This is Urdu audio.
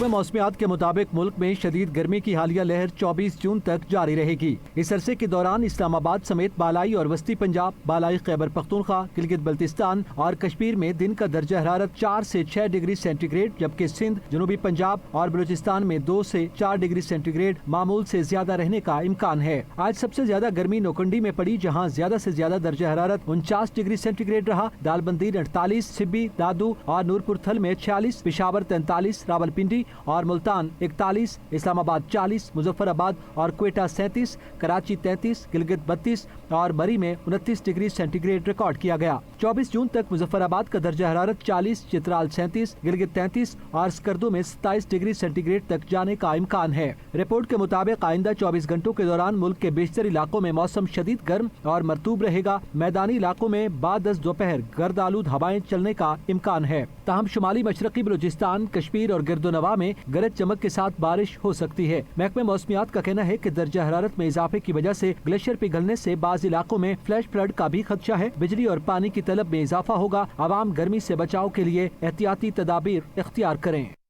محکمہ موسمیات کے مطابق ملک میں شدید گرمی کی حالیہ لہر 24 جون تک جاری رہے گی۔ اس عرصے کے دوران اسلام آباد سمیت بالائی اور وسطی پنجاب، بالائی خیبر پختونخوا، گلگت بلتستان اور کشمیر میں دن کا درجہ حرارت 4 سے 6 ڈگری سینٹی گریڈ، جبکہ سندھ، جنوبی پنجاب اور بلوچستان میں 2 سے 4 ڈگری سینٹی گریڈ معمول سے زیادہ رہنے کا امکان ہے۔ آج سب سے زیادہ گرمی نوکنڈی میں پڑی، جہاں زیادہ سے زیادہ درجہ حرارت 49 ڈگری سینٹی گریڈ رہا۔ دال بندی 48، سبی، دادو اور نورپور تھل میں 46، پشاور 43، راولپنڈی اور ملتان 41، اسلام آباد 40، مظفر آباد اور کوئٹہ 37، کراچی 33، گلگت 32 اور بری میں 29 ڈگری سینٹی گریڈ ریکارڈ کیا گیا۔ 24 جون تک مظفر آباد کا درجہ حرارت 40، چترال 37، گلگت 33 اور سکردو میں 27 ڈگری سینٹی گریڈ تک جانے کا امکان ہے۔ رپورٹ کے مطابق آئندہ 24 گھنٹوں کے دوران ملک کے بیشتر علاقوں میں موسم شدید گرم اور مرطوب رہے گا۔ میدانی علاقوں میں بعد از دوپہر گرد آلود ہوائیں چلنے کا امکان ہے، تاہم شمالی مشرقی بلوچستان، کشمیر اور گرد و نواح میں گرج چمک کے ساتھ بارش ہو سکتی ہے۔ محکمہ موسمیات کا کہنا ہے کہ درجہ حرارت میں اضافے کی وجہ سے گلیشیئر پگھلنے سے بعض علاقوں میں فلیش فلڈ کا بھی خدشہ ہے۔ بجلی اور پانی کی طلب میں اضافہ ہوگا۔ عوام گرمی سے بچاؤ کے لیے احتیاطی تدابیر اختیار کریں۔